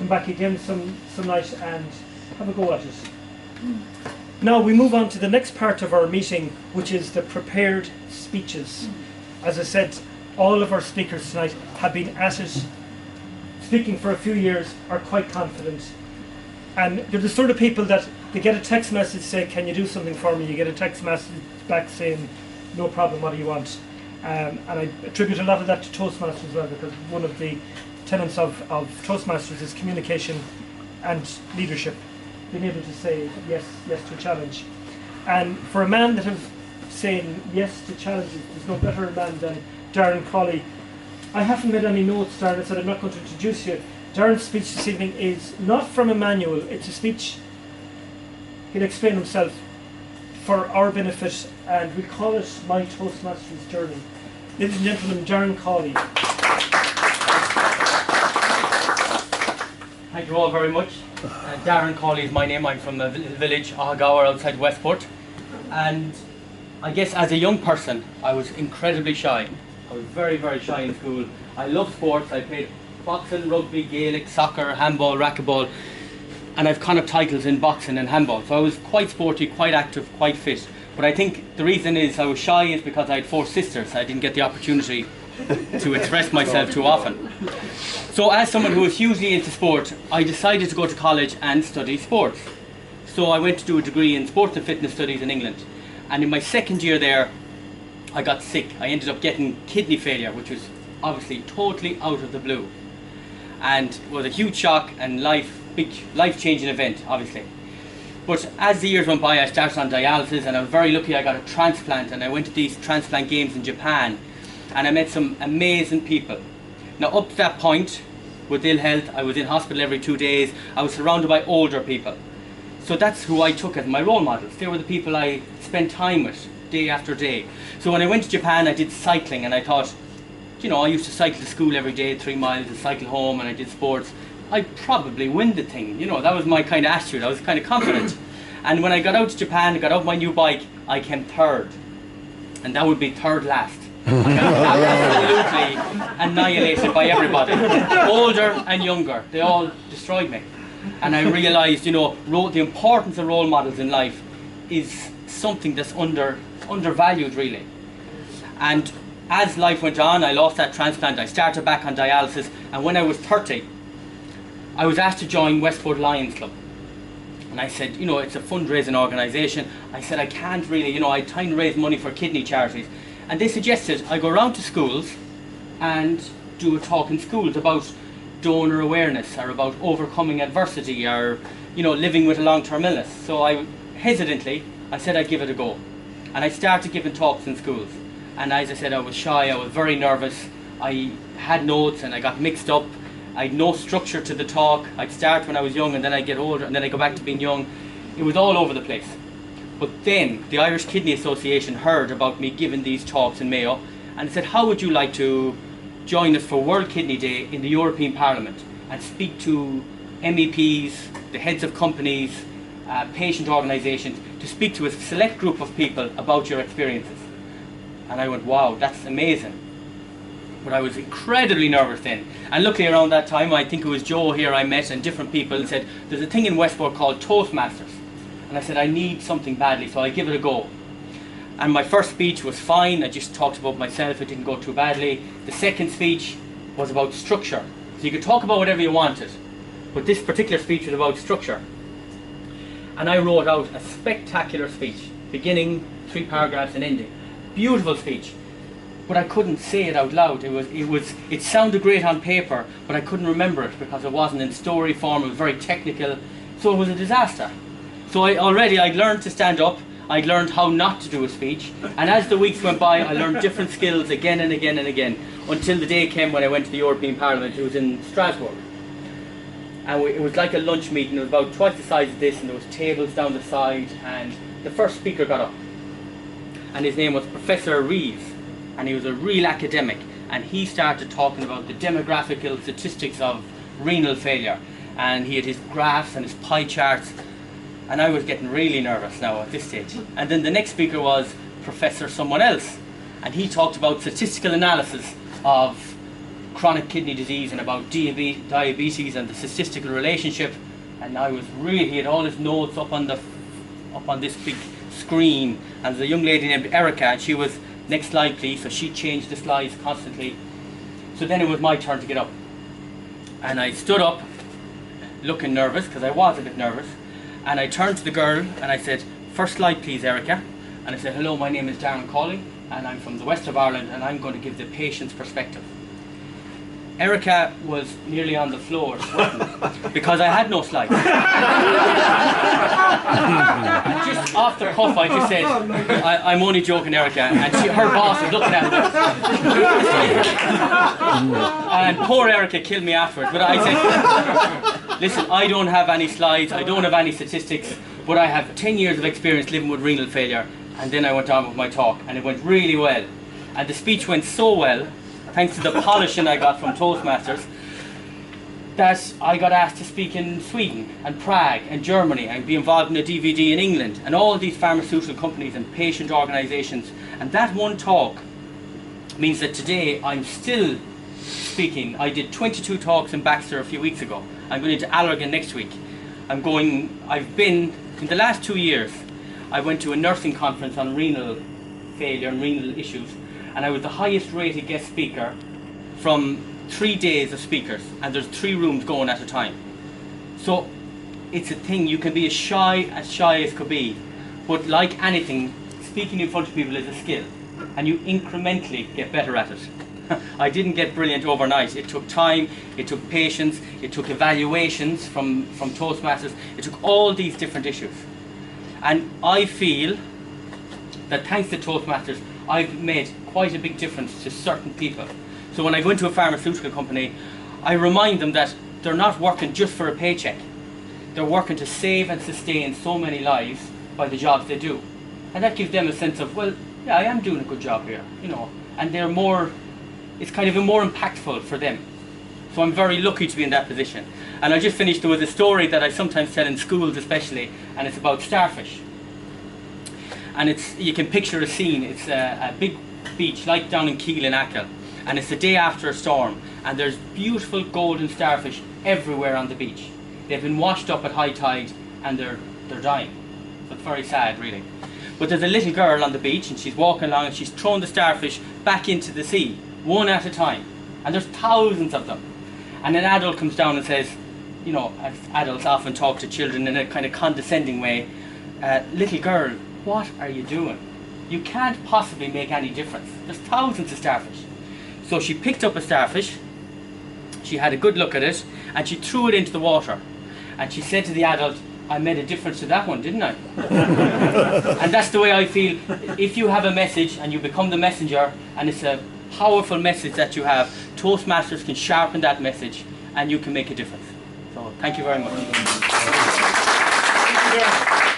come back again some night and have a go at it. Now we move on to the next part of our meeting, which is the prepared speeches. As I said, all of our speakers tonight have been at it, speaking for a few years, are quite confident. And they're the sort of people that they get a text message say, can you do something for me? You get a text message back saying, no problem, what do you want? And I attribute a lot of that to Toastmasters as well, because one of the tenets of Toastmasters is communication and leadership. Being able to say yes to a challenge. And for a man that has saying yes to challenges, there's no better man than Darren Cawley. I haven't made any notes, Darren. I said I'm not going to introduce you. Darren's speech this evening is not from a manual, it's a speech. He'll explain himself for our benefit, and we call it My Toastmasters Journey. Ladies and gentlemen, Darren Cawley. Thank you all very much. Darren Cawley is my name. I'm from a village, Ahagawa, outside Westport. And I guess as a young person, I was incredibly shy. I was very, very shy in school. I loved sports. I played boxing, rugby, Gaelic, soccer, handball, racquetball. And I've kind of titles in boxing and handball. So I was quite sporty, quite active, quite fit. But I think the reason is I was shy is because I had 4 sisters. I didn't get the opportunity to express myself too often. So as someone who was hugely into sport, I decided to go to college and study sports. So I went to do a degree in sports and fitness studies in England. And in my second year there, I got sick. I ended up getting kidney failure, which was obviously totally out of the blue. And it was a huge shock and big life-changing event, obviously. But as the years went by, I started on dialysis, and I was very lucky I got a transplant, and I went to these transplant games in Japan, and I met some amazing people. Now up to that point, with ill health, I was in hospital every 2 days. I was surrounded by older people. So that's who I took as my role models. They were the people I spent time with, day after day. So when I went to Japan, I did cycling, and I thought, you know, I used to cycle to school every day, 3 miles, and cycle home, and I did sports. I'd probably win the thing, you know, that was my kind of attitude. I was kind of confident. And when I got out to Japan, I got out my new bike, I came third. And that would be third last. I got absolutely annihilated by everybody, older and younger. They all destroyed me. And I realised, you know, the importance of role models in life is something that's undervalued, really. And as life went on, I lost that transplant. I started back on dialysis, and when I was 30, I was asked to join Westport Lions Club. And I said, you know, it's a fundraising organisation. I said, I can't really, you know, I try and raise money for kidney charities. And they suggested I go around to schools and do a talk in schools about donor awareness, or about overcoming adversity, or, you know, living with a long-term illness. So I said I'd give it a go. And I started giving talks in schools. And as I said, I was shy, I was very nervous. I had notes and I got mixed up. I had no structure to the talk. I'd start when I was young, and then I'd get older, and then I'd go back to being young. It was all over the place. But then the Irish Kidney Association heard about me giving these talks in Mayo, and said, how would you like to join us for World Kidney Day in the European Parliament and speak to MEPs, the heads of companies, patient organisations, to speak to a select group of people about your experiences? And I went, wow, that's amazing. But I was incredibly nervous then. And luckily around that time, I think it was Joe here I met, and different people, and said, there's a thing in Westport called Toastmasters. And I said, I need something badly, so I give it a go. And my first speech was fine. I just talked about myself. It didn't go too badly. The second speech was about structure. So you could talk about whatever you wanted, but this particular speech was about structure. And I wrote out a spectacular speech, beginning, 3 paragraphs and ending. Beautiful speech. But I couldn't say it out loud. It sounded great on paper, but I couldn't remember it because it wasn't in story form. It was very technical, so it was a disaster. So I'd learned to stand up. I'd learned how not to do a speech, and as the weeks went by, I learned different skills again and again and again, until the day came when I went to the European Parliament. It was in Strasbourg, and it was like a lunch meeting. It was about twice the size of this, and there was tables down the side, and the first speaker got up, and his name was Professor Reeves. And he was a real academic, and he started talking about the demographical statistics of renal failure, and he had his graphs and his pie charts, and I was getting really nervous now at this stage. And then the next speaker was Professor someone else, and he talked about statistical analysis of chronic kidney disease and about diabetes and the statistical relationship. And I was really, he had all his notes up on this big screen. And there's a young lady named Erica, and she was, next slide please, so she changed the slides constantly. So then it was my turn to get up. And I stood up, looking nervous, because I was a bit nervous. And I turned to the girl and I said, "First slide please, Erica." And I said, "Hello, my name is Darren Cawley, and I'm from the west of Ireland, and I'm going to give the patient's perspective." Erica was nearly on the floor sweating because I had no slides. And just off the cuff, I just said, I'm only joking, Erica. And her boss was looking at me. And poor Erica killed me afterwards. But I said, "Listen, I don't have any slides, I don't have any statistics, but I have 10 years of experience living with renal failure." And then I went on with my talk, and it went really well. And the speech went so well, thanks to the polishing I got from Toastmasters, that I got asked to speak in Sweden and Prague and Germany and be involved in a DVD in England and all these pharmaceutical companies and patient organisations. And that one talk means that today I'm still speaking. I did 22 talks in Baxter a few weeks ago. I'm going to Allergan next week. I've been, in the last 2 years, I went to a nursing conference on renal failure and renal issues, and I was the highest rated guest speaker from 3 days of speakers, and there's 3 rooms going at a time. So it's a thing, you can be as shy as could be, but like anything, speaking in front of people is a skill, and you incrementally get better at it. I didn't get brilliant overnight. It took time, it took patience, it took evaluations from Toastmasters, it took all these different issues. And I feel that thanks to Toastmasters, I've made quite a big difference to certain people. So when I go into a pharmaceutical company, I remind them that they're not working just for a paycheck. They're working to save and sustain so many lives by the jobs they do. And that gives them a sense of, well, yeah, I am doing a good job here, you know. And they're more, it's kind of more impactful for them. So I'm very lucky to be in that position. And I just finished with a story that I sometimes tell in schools especially, and it's about starfish. And you can picture a scene. It's a big beach, like down in Kiel in Achill, and it's the day after a storm, and there's beautiful golden starfish everywhere on the beach. They've been washed up at high tide, and they're dying. So it's very sad, really. But there's a little girl on the beach, and she's walking along, and she's throwing the starfish back into the sea, one at a time, and there's thousands of them. And an adult comes down and says, you know, as adults often talk to children in a kind of condescending way, "Little girl, what are you doing? You can't possibly make any difference. There's thousands of starfish." So she picked up a starfish, she had a good look at it, and she threw it into the water. And she said to the adult, "I made a difference to that one, didn't I?" And that's the way I feel. If you have a message and you become the messenger, and it's a powerful message that you have, Toastmasters can sharpen that message and you can make a difference. So thank you very much. Thank you, Darren.